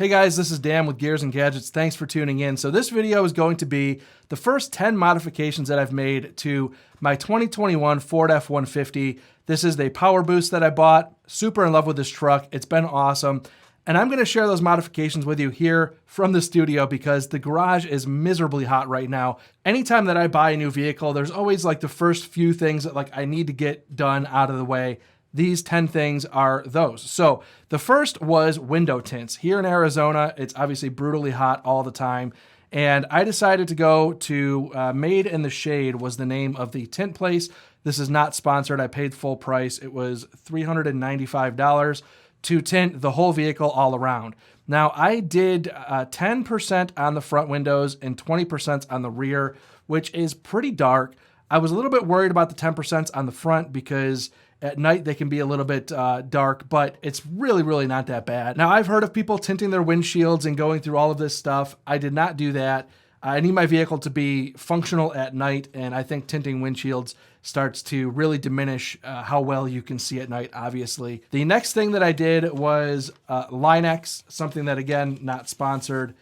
Hey guys, this is Dan with Gears and Gadgets. Thanks for tuning in. So this video is going to be the first 10 modifications that I've made to my 2021 Ford F-150. This is the power boost that I bought. Super in love with this truck. It's been awesome. And I'm going to share those modifications with you here from the studio because the garage is miserably hot right now. Anytime that I buy a new vehicle, there's always like the first few things that I need to get done out of the way. These 10 things are those. So the first was window tints. Here in Arizona, it's obviously brutally hot all the time. And I decided to go to Made in the Shade was the name of the tint place. This is not sponsored. I paid full price. It was $395 to tint the whole vehicle all around. Now I did 10% on the front windows and 20% on the rear, which is pretty dark. I was a little bit worried about the 10% on the front because at night they can be a little bit dark, but it's really not that bad. Now I've heard of people tinting their windshields and going through all of this stuff. I did not do that. I need my vehicle to be functional at night, and I think tinting windshields starts to really diminish how well you can see at night, obviously. The next thing that I did was Linex, something that, again, not sponsored.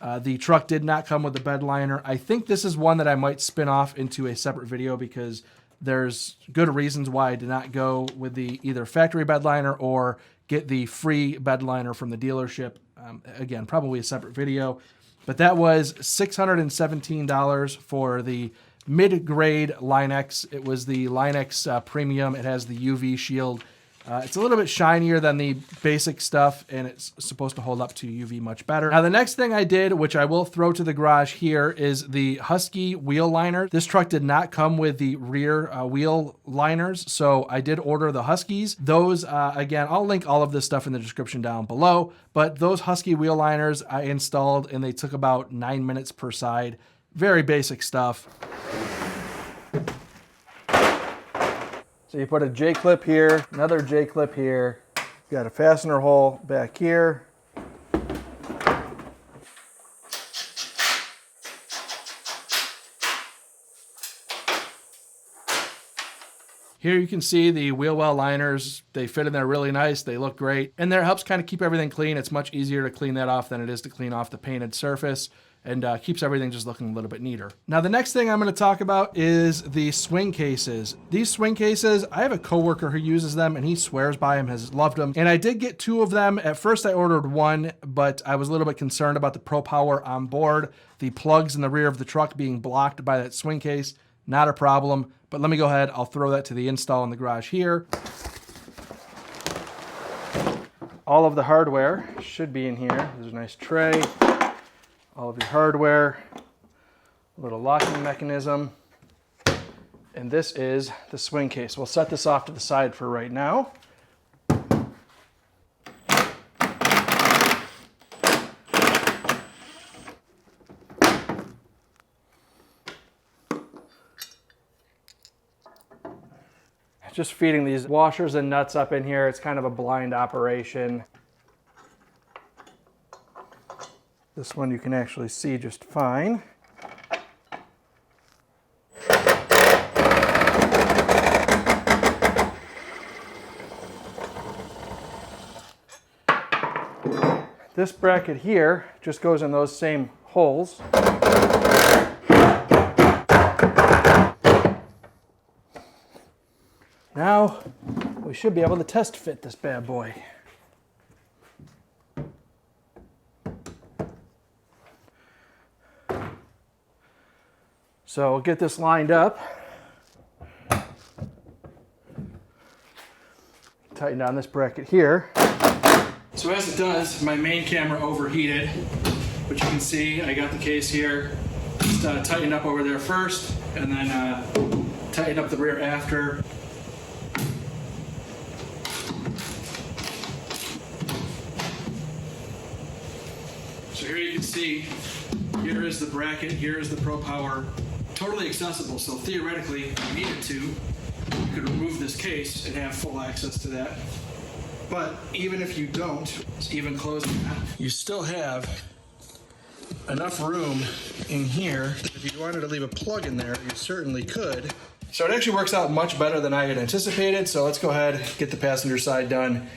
The truck did not come with the bed liner. I think this is one that I might spin off into a separate video because there's good reasons why I did not go with the either factory bed liner or get the free bed liner from the dealership. Again, probably a separate video. But that was $617 for the mid-grade Linex. It was the Linex Premium. It has the UV shield. It's a little bit shinier than the basic stuff, and it's supposed to hold up to UV much better. Now, the next thing I did, which I will throw to the garage here, is the Husky Wheel liner. This truck did not come with the rear wheel liners, so I did order the Huskies. Those, again, I'll link all of this stuff in the description down below, but those Husky wheel liners I installed, and they took about 9 minutes per side. Very basic stuff. So you put a J-clip here, another J-clip here. You got a fastener hole back here. Here you can see the wheel well liners. They fit in there really nice. They look great. And there helps kind of keep everything clean. It's much easier to clean that off than it is to clean off the painted surface, and keeps everything just looking a little bit neater. Now the next thing I'm going to talk about is the swing cases. These swing cases, I have a coworker who uses them and he swears by them, has loved them. And I did get 2 of them. At first I ordered 1, but I was a little bit concerned about the Pro Power on board, the plugs in the rear of the truck being blocked by that swing case. Not a problem, but let me go ahead. I'll throw that to the install in the garage here. All of the hardware should be in here. There's a nice tray. All of your hardware, a little locking mechanism, and this is the swing case. We'll set this off to the side for right now. Just feeding these washers and nuts up in here. It's kind of a blind operation. This one you can actually see just fine. This bracket here just goes in those same holes. Now we should be able to test fit this bad boy. So we'll get this lined up. Tighten down this bracket here. So as it does, my main camera overheated, which you can see I got the case here. Just tighten up over there first, and then tighten up the rear after. So here you can see, here is the bracket, here is the Pro Power. Totally accessible, so theoretically, if you needed to, you could remove this case and have full access to that. But even if you don't, even closing that, you still have enough room in here that if you wanted to leave a plug in there, you certainly could. So it actually works out much better than I had anticipated, so let's go ahead and get the passenger side done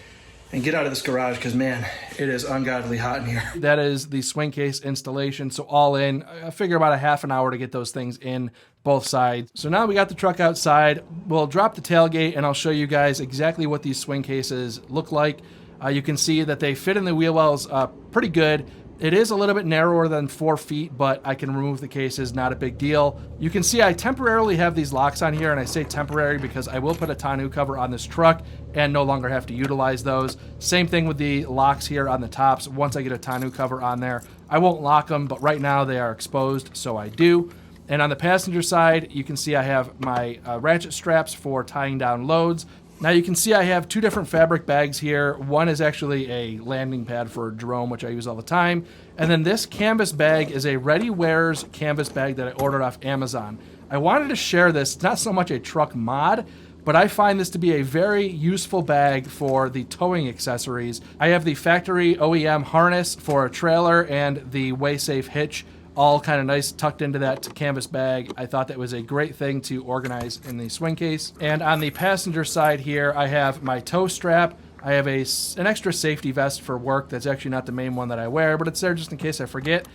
and get out of this garage because, man, it is ungodly hot in here. That is the swing case installation. So all in, I figure about a half an hour to get those things in both sides. So now we got the truck outside. We'll drop the tailgate and I'll show you guys exactly what these swing cases look like. You can see that they fit in the wheel wells pretty good. It is a little bit narrower than 4 feet, but I can remove the cases, not a big deal. You can see I temporarily have these locks on here, and I say temporary because I will put a tonneau cover on this truck and no longer have to utilize those. Same thing with the locks here on the tops. Once I get a tonneau cover on there, I won't lock them, but right now they are exposed, so I do. And on the passenger side, you can see I have my ratchet straps for tying down loads. Now you can see I have 2 different fabric bags here. One is actually a landing pad for Jerome, which I use all the time. And then this canvas bag is a Readywares canvas bag that I ordered off Amazon. I wanted to share this. It's not so much a truck mod, but I find this to be a very useful bag for the towing accessories. I have the factory OEM harness for a trailer and the WaySafe hitch, all kind of nice tucked into that canvas bag. I thought that was a great thing to organize in the swing case. And on the passenger side here, I have my tow strap. I have an extra safety vest for work. That's actually not the main one that I wear, but it's there just in case I forget.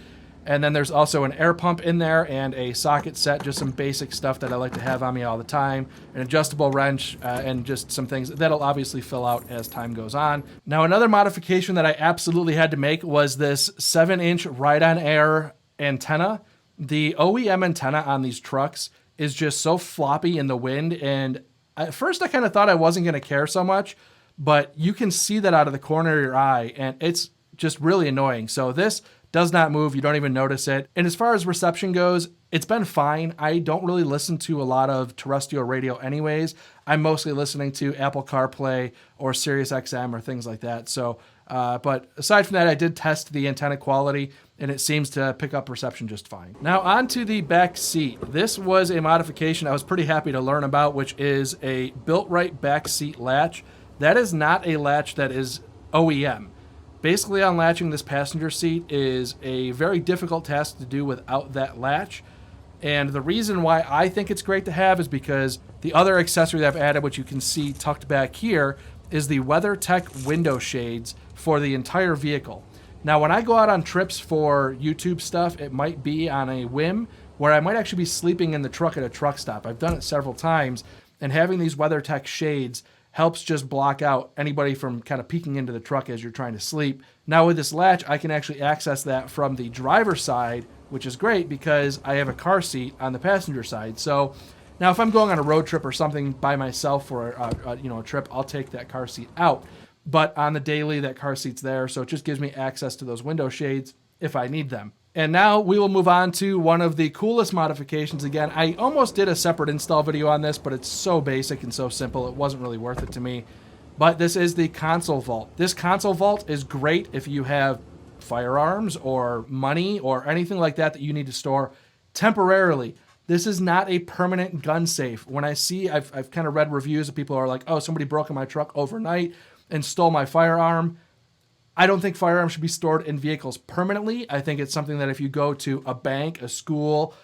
And then there's also an air pump in there and a socket set, just some basic stuff that I like to have on me all the time, an adjustable wrench, and just some things that'll obviously fill out as time goes on. Now, another modification that I absolutely had to make was this 7-inch Rydonair antenna. The OEM antenna on these trucks is just so floppy in the wind, and at first I kind of thought I wasn't going to care so much, but you can see that out of the corner of your eye, and it's just really annoying. So this does not move. You don't even notice it. And as far as reception goes, it's been fine. I don't really listen to a lot of terrestrial radio anyways. I'm mostly listening to Apple CarPlay or Sirius XM or things like that. So, but aside from that, I did test the antenna quality and it seems to pick up reception just fine. Now onto the back seat. This was a modification I was pretty happy to learn about, which is a Builtright Back seat latch. That is not a latch that is OEM. Basically, unlatching this passenger seat is a very difficult task to do without that latch. And the reason why I think it's great to have is because the other accessory that I've added, which you can see tucked back here, is the Weathertech window shades for the entire vehicle. Now, when I go out on trips for YouTube stuff, it might be on a whim where I might actually be sleeping in the truck at a truck stop. I've done it several times, and having these Weathertech shades helps just block out anybody from kind of peeking into the truck as you're trying to sleep. Now with this latch, I can actually access that from the driver's side, which is great because I have a car seat on the passenger side. So now if I'm going on a road trip or something by myself for a trip, I'll take that car seat out. But on the daily, that car seat's there, so it just gives me access to those window shades if I need them. And now we will move on to one of the coolest modifications. Again, I almost did a separate install video on this, but it's so basic and so simple, it wasn't really worth it to me. But this is the console vault. This console vault is great if you have firearms or money or anything like that that you need to store temporarily. This is not a permanent gun safe. When I see, I've kind of read reviews of people who are like, oh, somebody broke in my truck overnight and stole my firearm. I don't think firearms should be stored in vehicles permanently. I think it's something that if you go to a bank, a school,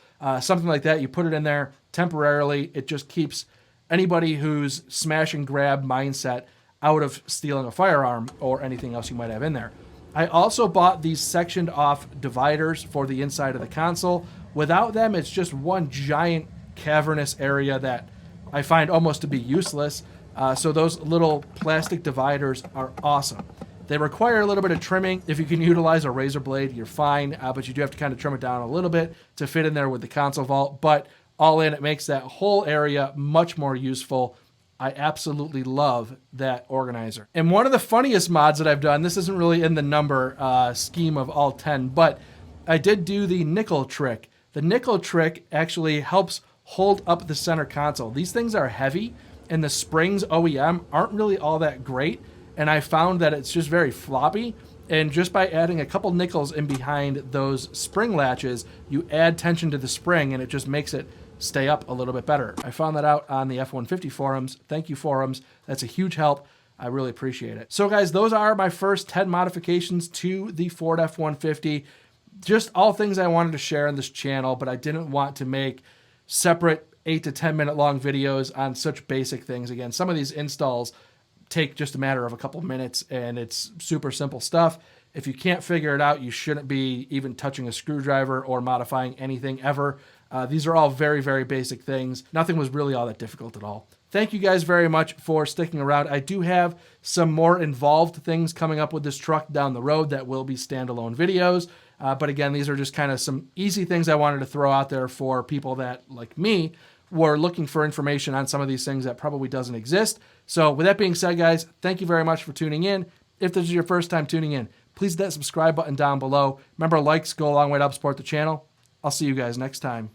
something like that, you put it in there temporarily. It just keeps anybody who's smash and grab mindset out of stealing a firearm or anything else you might have in there. I also bought these sectioned off dividers for the inside of the console. Without them, it's just one giant cavernous area that I find almost to be useless. So those little plastic dividers are awesome. They require a little bit of trimming. If you can utilize a razor blade, you're fine, but you do have to kind of trim it down a little bit to fit in there with the console vault. But all in, it makes that whole area much more useful. I absolutely love that organizer. And one of the funniest mods that I've done, this isn't really in the number scheme of all 10, but I did do the nickel trick. The nickel trick actually helps hold up the center console. These things are heavy, and the springs OEM aren't really all that great. And I found that it's just very floppy. And just by adding a couple nickels in behind those spring latches, you add tension to the spring and it just makes it stay up a little bit better. I found that out on the F-150 forums. Thank you, forums. That's a huge help. I really appreciate it. So guys, those are my first 10 modifications to the Ford F-150. Just all things I wanted to share on this channel, but I didn't want to make separate 8 to 10 minute long videos on such basic things. Again, some of these installs take just a matter of a couple minutes, and it's super simple stuff. If you can't figure it out, you shouldn't be even touching a screwdriver or modifying anything ever. These are all very, very basic things. Nothing was really all that difficult at all. Thank you guys very much for sticking around. I do have some more involved things coming up with this truck down the road that will be standalone videos. But again, these are just kind of some easy things I wanted to throw out there for people that, like me, were looking for information on some of these things that probably doesn't exist. So with that being said, guys, thank you very much for tuning in. If this is your first time tuning in, please hit that subscribe button down below. Remember, likes go a long way to help support the channel. I'll see you guys next time.